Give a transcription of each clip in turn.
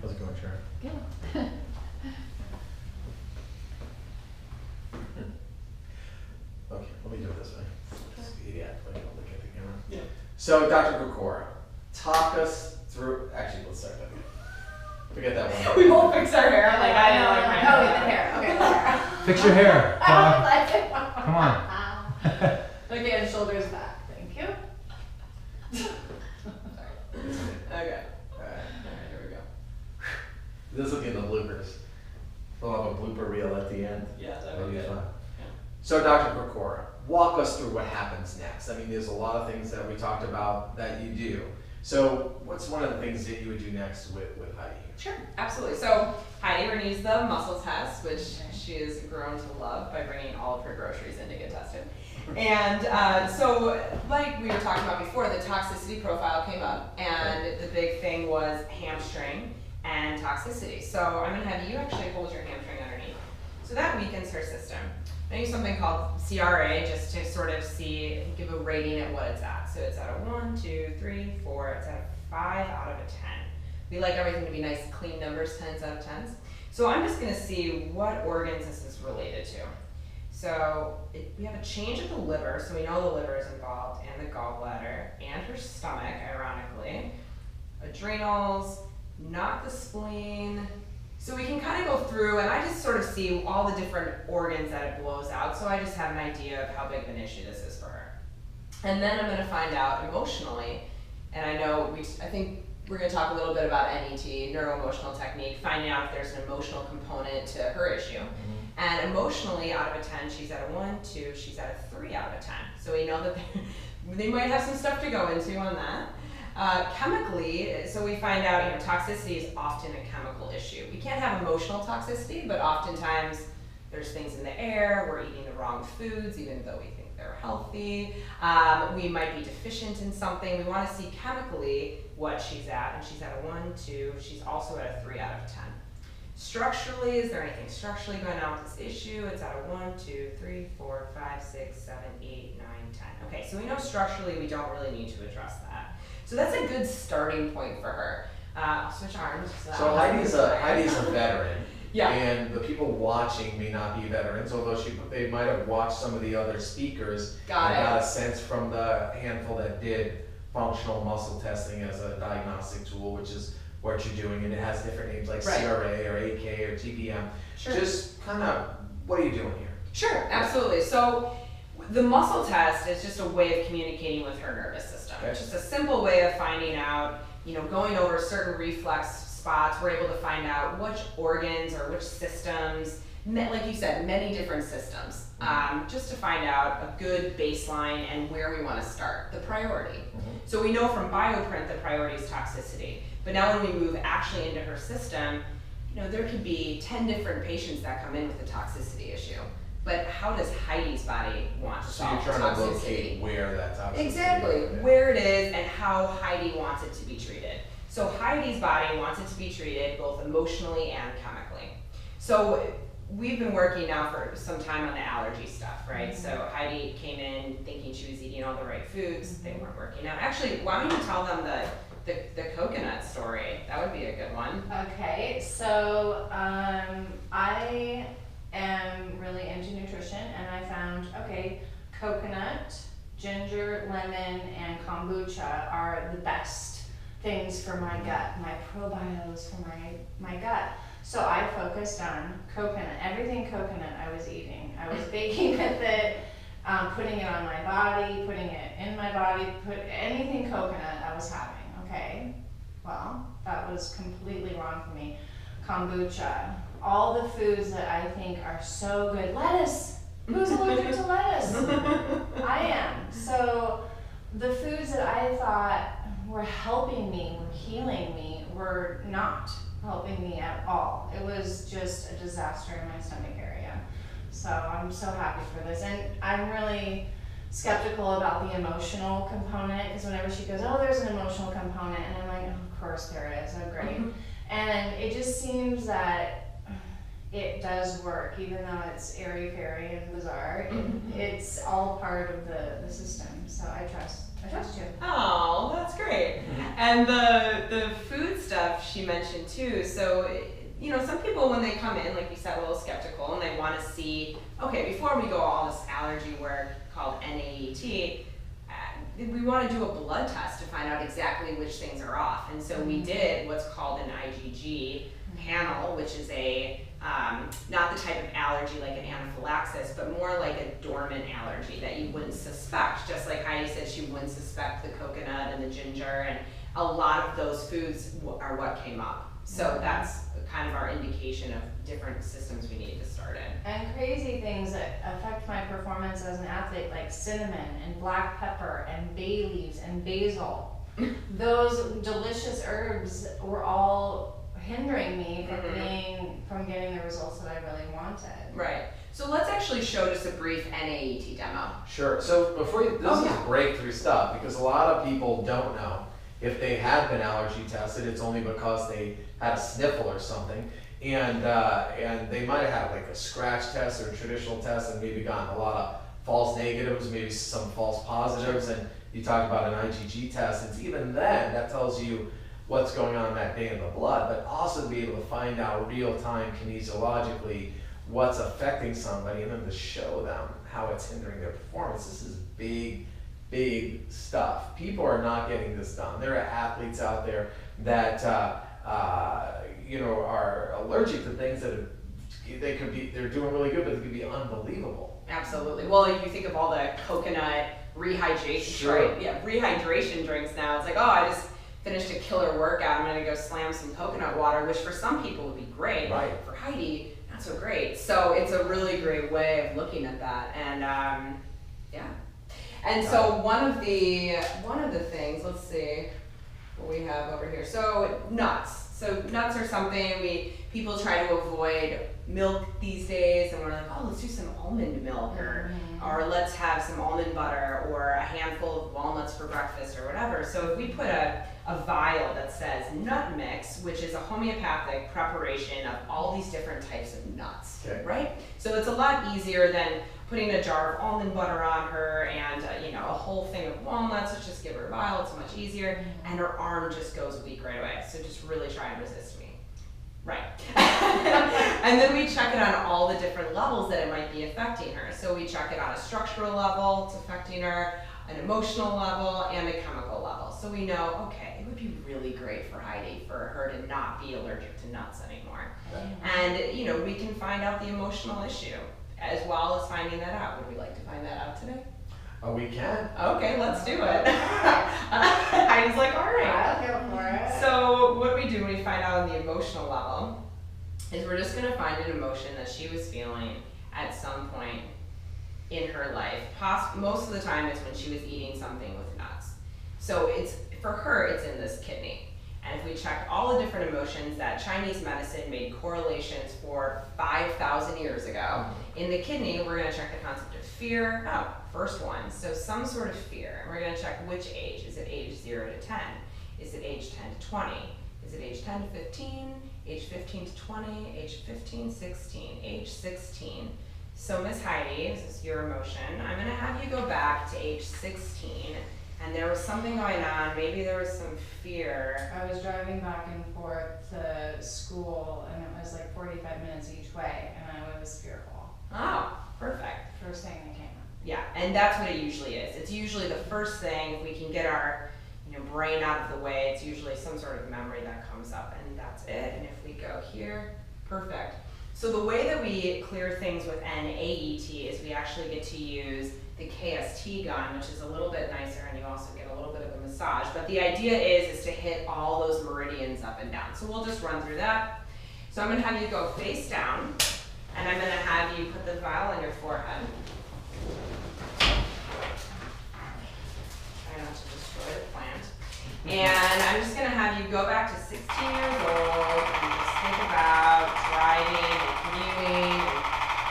How's it going, Sharon? Good. Okay, let me do it this way. Yeah, like I'll look at the camera. Yeah. So, DrKrakora, talk us through. Actually, let's start that. Forget that one. We both fix our hair. Like I know, like my Oh, the hair. Okay, the hair. Fix your hair. Come Come on. Okay, and shoulders back. Thank you. Okay. Alright, here we go. This will be in the bloopers. We'll have a blooper reel at the end. Yeah, That'll that'd be be good. fun. Yeah. So, there's a lot of things that we talked about that you do. So, what's one of the things that you would do next with Heidi? Sure, absolutely. So Heidi renews the muscle test, which she has grown to love by bringing all of her groceries in to get tested. And so, like we were talking about before, the toxicity profile came up, and the big thing was hamstring and toxicity. So I'm going to have you actually hold your hamstring underneath. So that weakens her system. I use something called CRA just to sort of give a rating at what it's at. So it's at a 1, 2, 3, 4. It's at a 5 out of a 10. We like everything to be nice, clean numbers, 10s out of 10s. So I'm just going to see what organs this is related to. So we have a change of the liver, so we know the liver is involved, and the gallbladder, and her stomach, ironically. Adrenals, not the spleen. So we can kind of go through, and I just sort of see all the different organs that it blows out, so I just have an idea of how big of an issue this is for her. And then I'm going to find out emotionally, and I think we're going to talk a little bit about NET, neuro-emotional technique, finding out if there's an emotional component to her issue. And emotionally, out of a 10, she's at a 1, 2, she's at a 3 out of a 10. So we know that they might have some stuff to go into on that. Chemically, so we find out, toxicity is often a chemical issue. We can't have emotional toxicity, but oftentimes there's things in the air, we're eating the wrong foods, even though we think they're healthy. We might be deficient in something. We want to see chemically what she's at, and she's at a 1, 2, she's also at a 3 out of 10. Structurally, is there anything structurally going on with this issue? It's at a 1, 2, 3, 4, 5, 6, 7, 8, 9, 10. Okay, so we know structurally we don't really need to address that. So that's a good starting point for her. I'll switch arms. So Heidi's a veteran. Yeah. And the people watching may not be veterans, although they might have watched some of the other speakers Got a sense from the handful that did functional muscle testing as a diagnostic tool, which is what you're doing, and it has different names like CRA or AK or TPM. Sure. Just kind of, what are you doing here? Sure, absolutely. So the muscle test is just a way of communicating with her nervous system. Okay. It's just a simple way of finding out, going over certain reflex spots, we're able to find out which organs or which systems, like you said, many different systems, just to find out a good baseline and where we want to start, the priority. So we know from bioprint the priority is toxicity, but now when we move actually into her system, there could be 10 different patients that come in with a toxicity issue. But how does Heidi's body want to solve So you're trying toxicity? to locate where that toxicity Exactly, is. where it is and how Heidi wants it to be treated. So Heidi's body wants it to be treated both emotionally and chemically. So we've been working now for some time on the allergy stuff, right? So Heidi came in thinking she was eating all the right foods. They weren't working out. Actually, why don't you tell them the coconut story? That would be a good one. Okay, so I am really into nutrition, and I found, coconut, ginger, lemon, and kombucha are the best things for my gut, my probiotics for my gut. So I focused on coconut, everything coconut I was eating. I was baking with it, putting it on my body, putting it in my body, anything coconut I was having, okay? Well, that was completely wrong for me. Kombucha, all the foods that I think are so good. Lettuce, who's allergic to lettuce? I am. So the foods that I thought were helping me, were healing me, were not helping me at all. It was just a disaster in my stomach area. So I'm so happy for this. And I'm really skeptical about the emotional component, because whenever she goes, oh, there's an emotional component, and I'm like, oh, of course there is, oh great. And it just seems that it does work, even though it's airy-fairy and bizarre. It's all part of the system, so I trust you. Oh, that's great. And the food stuff, she mentioned too, so, you know, some people when they come in, like you said, a little skeptical, and they want to see, okay, before we go all this allergy work called NAET, we want to do a blood test to find out exactly which things are off. And so we did what's called an IgG panel, which is a not the type of allergy like an anaphylaxis, but more like a dormant allergy that you wouldn't suspect. Just like Heidi said, she wouldn't suspect the coconut and the ginger, and a lot of those foods are what came up. So that's kind of our indication of different systems we need to start in. And crazy things that affect my performance as an athlete, like cinnamon and black pepper and bay leaves and basil. Those delicious herbs were all hindering me from getting the results that I really wanted. Right. So let's actually show just a brief NAET demo. Sure. So before you, this is breakthrough stuff, because a lot of people don't know if they have been allergy tested. It's only because they had a sniffle or something, and they might have had like a scratch test or a traditional test and maybe gotten a lot of false negatives, maybe some false positives, and you talk about an IgG test, and even then that tells you what's going on that day in the blood, but also to be able to find out real-time kinesiologically what's affecting somebody, and then to show them how it's hindering their performance. This is big stuff. People are not getting this done. There are athletes out there that you know, are allergic to things that they're doing really good, but it could be unbelievable. Absolutely. Well, if you think of all the coconut rehydration, right? Yeah, rehydration drinks now. It's like, oh, I just finished a killer workout. I'm gonna go slam some coconut water, which for some people would be great. Right. For Heidi, not so great. So it's a really great way of looking at that, and yeah. And so one of the things, let's see what we have over here. So nuts. So nuts are something people try to avoid milk these days, and we're like, oh, let's do some almond milk, or let's have some almond butter, or a handful of walnuts for breakfast, or whatever. So if we put a vial that says nut mix, which is a homeopathic preparation of all these different types of nuts, right? So it's a lot easier than putting a jar of almond butter on her and you know, a whole thing of walnuts. Let's just give her a vial. It's much easier, and her arm just goes weak right away. So just really try and resist me. Right. And then we check it on all the different levels that it might be affecting her. So we check it on a structural level, it's affecting her, an emotional level, and a chemical level. So we know, okay, it would be really great for Heidi for her to not be allergic to nuts anymore. And you know, we can find out the emotional issue as well as finding that out. Would we like to find that out today? Oh, we can. Okay, let's do it. Heidi's like, all right. I'll go for it. So what we do when we find out on the emotional level is we're just going to find an emotion that she was feeling at some point in her life. Most of the time it's when she was eating something with nuts. So for her, it's in this kidney. And if we checked all the different emotions that Chinese medicine made correlations for 5,000 years ago, in the kidney, we're going to check the concept of fear. Oh, first one. So some sort of fear. And we're going to check which age. Is it age 0 to 10? Is it age 10 to 20? Is it age 10 to 15? Age 15 to 20? Age 15, 16? Age 16? So Miss Heidi, this is your emotion. I'm going to have you go back to age 16. And there was something going on. Maybe there was some fear. I was driving back and forth to school, and it was like 45 minutes each way, and I was fearful. Oh, perfect. First thing that came up. Yeah, and that's what it usually is. It's usually the first thing. If we can get our brain out of the way, it's usually some sort of memory that comes up, and that's it. And if we go here, perfect. So the way that we clear things with NAET is we actually get to use the KST gun, which is a little bit nicer, and you also get a little bit of a massage. But the idea is to hit all those meridians up and down. So we'll just run through that. So I'm going to have you go face down, and I'm going to have you put the vial on your forehead. Try not to destroy the plant. And I'm just going to have you go back to 16 years old and just think about driving and commuting, and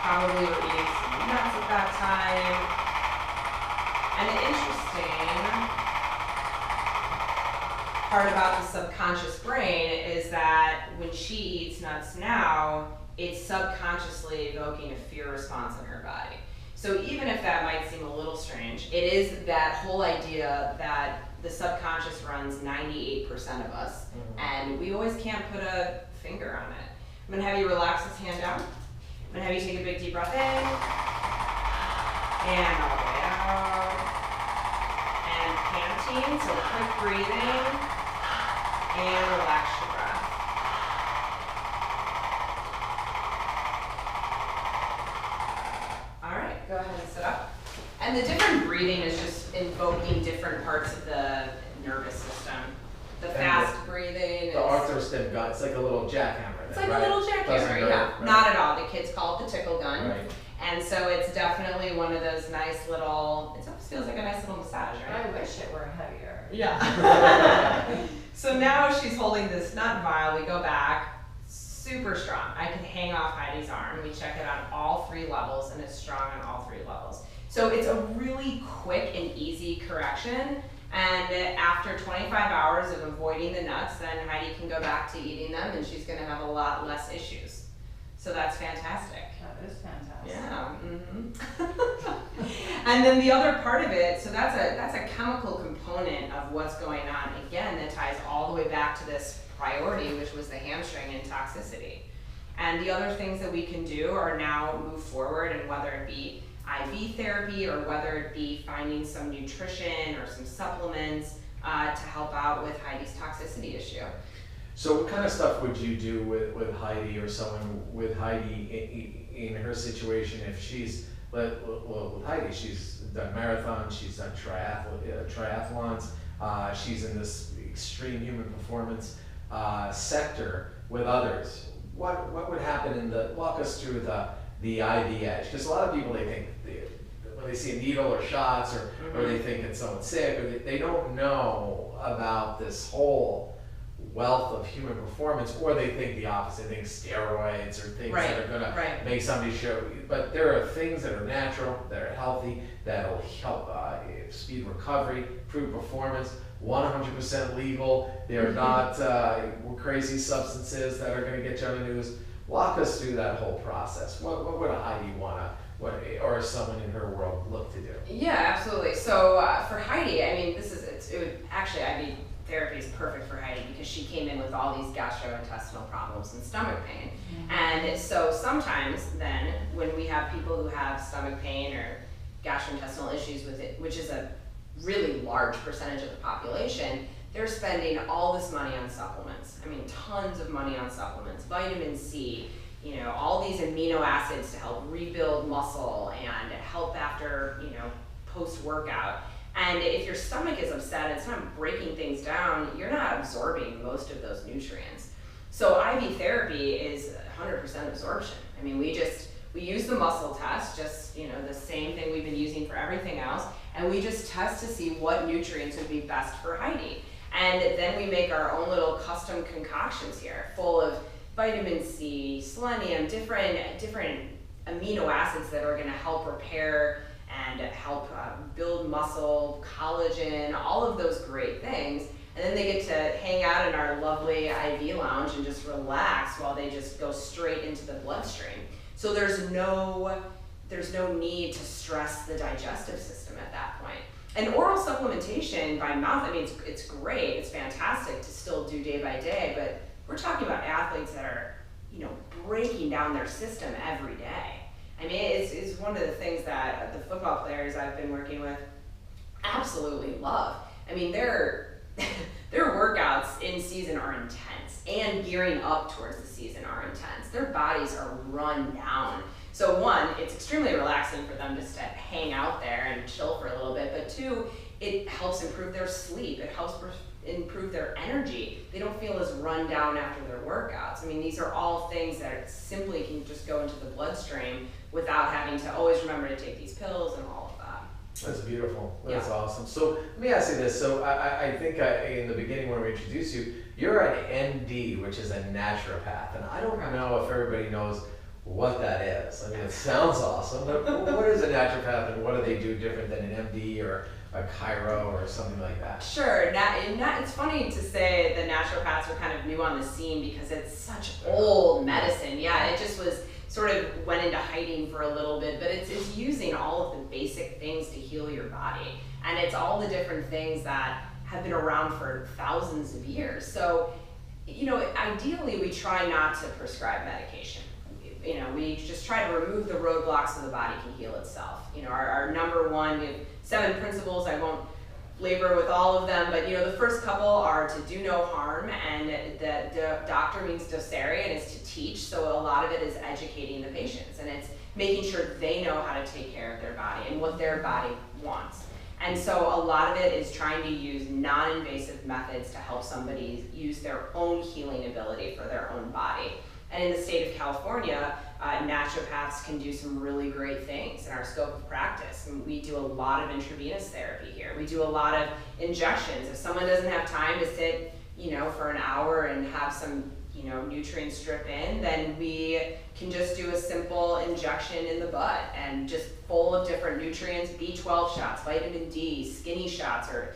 probably were eating some nuts at that time. And the interesting part about the subconscious brain is that when she eats nuts now, it's subconsciously evoking a fear response in her body. So even if that might seem a little strange, it is that whole idea that the subconscious runs 98% of us, and we always can't put a finger on it. I'm gonna have you relax this hand down. I'm gonna have you take a big deep breath in, and all the way out, and panting, so quick breathing, and relax your breath. All right, go ahead and sit up. And the different breathing is just invoking different parts of the nervous system. The fast breathing is... The arthrostim gun, it's like a little jackhammer. It's like a little jackhammer, yeah. Right. Not at all. The kids call it the tickle gun. Right. And so it's definitely one of those nice little, it almost feels like a nice little massage, right? I wish it were heavier. Yeah. So now she's holding this nut vial. We go back, super strong. I can hang off Heidi's arm. We check it on all 3 levels, and it's strong on all 3 levels. So it's a really quick and easy correction. And after 25 hours of avoiding the nuts, then Heidi can go back to eating them, and she's gonna have a lot less issues. So that's fantastic. That is fantastic. Yeah. And then the other part of it, so that's a chemical component of what's going on, again, that ties all the way back to this priority, which was the hamstring and toxicity. And the other things that we can do are now move forward, and whether it be IV therapy or whether it be finding some nutrition or some supplements to help out with Heidi's toxicity issue. So what kind of stuff would you do with Heidi, or someone with Heidi in her situation? If she's, well, with Heidi, she's done marathons, she's done triathlons, she's in this extreme human performance sector with others. What would happen walk us through the IV edge? Because a lot of people, they think, when they see a needle or shots, or they think it's someone sick, or they don't know about this whole wealth of human performance, or they think the opposite, they think steroids or things that are gonna make somebody show. But there are things that are natural, that are healthy, that'll help speed recovery, improve performance, 100% legal. They're not crazy substances that are gonna get you on the news. Walk us through that whole process. What would a Heidi or someone in her world look to do? Yeah, absolutely. So for Heidi, I mean, IV therapy is perfect for Heidi because she came in with all these gastrointestinal problems and stomach pain. And so sometimes then, when we have people who have stomach pain or gastrointestinal issues with it, which is a really large percentage of the population, they're spending all this money on supplements. I mean, tons of money on supplements, vitamin C, all these amino acids to help rebuild muscle and help after, post-workout. And if your stomach is upset, it's not breaking things down, you're not absorbing most of those nutrients. So IV therapy is 100% absorption. I mean, we use the muscle test, just, the same thing we've been using for everything else, and we just test to see what nutrients would be best for Heidi. And then we make our own little custom concoctions here, full of vitamin C, selenium, different amino acids that are gonna help repair and help build muscle, collagen, all of those great things. And then they get to hang out in our lovely IV lounge and just relax while they just go straight into the bloodstream. So there's no need to stress the digestive system at that point. And oral supplementation by mouth, I mean, it's great, it's fantastic to still do day by day, but we're talking about athletes that are, breaking down their system every day. I mean, it's one of the things that the football players I've been working with absolutely love. I mean, their workouts in season are intense, and gearing up towards the season are intense. Their bodies are run down. So one, it's extremely relaxing for them to hang out there and chill for a little bit, but two, it helps improve their sleep. It helps improve their energy. They don't feel as run down after their workouts. I mean, these are all things that simply can just go into the bloodstream without having to always remember to take these pills and all of that. That's beautiful. That's awesome. So let me ask you this. So I think in the beginning when we introduced you, you're an ND, which is a naturopath. And I don't know if everybody knows what that is. I mean, it sounds awesome, but what is a naturopath, and what do they do different than an MD or a chiro or something like that? Sure. It's funny to say the naturopaths are kind of new on the scene because it's such old medicine. Yeah, it just was sort of went into hiding for a little bit, but it's using all of the basic things to heal your body. And it's all the different things that have been around for thousands of years. So, you know, ideally we try not to prescribe medication. You know, we just try to remove the roadblocks so the body can heal itself. You know, our number one, we have 7 principles. I won't labor with all of them, but you know, the first couple are to do no harm, and the doctor means docere, and is to teach. So a lot of it is educating the patients, and it's making sure they know how to take care of their body and what their body wants. And so a lot of it is trying to use non-invasive methods to help somebody use their own healing ability for their own body. And in the state of California, naturopaths can do some really great things in our scope of practice. And we do a lot of intravenous therapy here. We do a lot of injections. If someone doesn't have time to sit, you know, for an hour and have some, you know, nutrients drip in, then we can just do a simple injection in the butt and just full of different nutrients, B12 shots, vitamin D, skinny shots are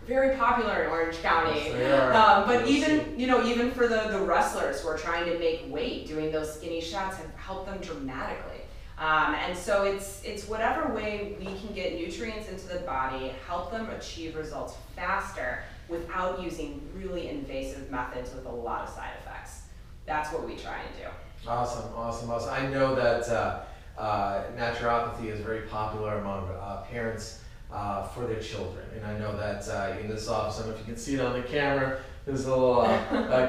very popular in Orange County. Yes, they are. But even, you know, even for the wrestlers who are trying to make weight, doing those skinny shots have helped them dramatically. And so it's whatever way we can get nutrients into the body, help them achieve results faster without using really invasive methods with a lot of side effects. That's what we try and do. Awesome. I know that naturopathy is very popular among parents for their children, and I know that in this office, I don't know if you can see it on the camera, there's a little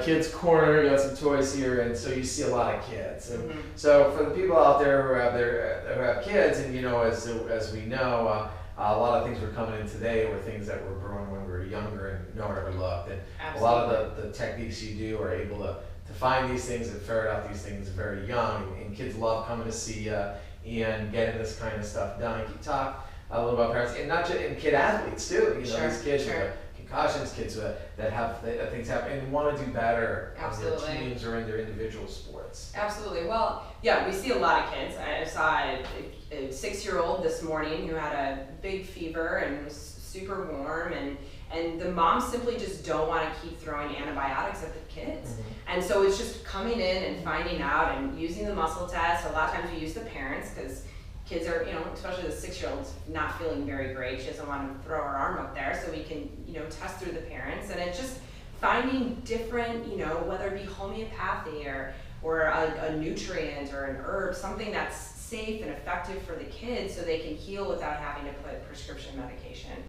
kids corner. You got some toys here, and so you see a lot of kids. And so for the people out there who have kids, and you know, as we know, a lot of things we're coming in today were things that were grown when we were younger and no one ever looked. And Absolutely. A lot of the techniques you do are able to find these things and ferret out these things very young. And kids love coming to see you and getting this kind of stuff done. Can you talk a little about parents, and not just and kid athletes too? You know, Sure, these kids sure. with concussions, kids that have things happen and want to do better in their Absolutely. teams or in their individual sports. Absolutely. Well, yeah, we see a lot of kids. I saw a 6-year-old this morning who had a big fever and was super warm, and the moms simply just don't want to keep throwing antibiotics at the kids. And so it's just coming in and finding out and using the muscle test. A lot of times we use the parents because kids are, you know, especially the 6-year-old's not feeling very great. She doesn't want to throw her arm up there, so we can, you know, test through the parents. And it's just finding different, you know, whether it be homeopathy or a nutrient or an herb, something that's safe and effective for the kids so they can heal without having to put prescription medication.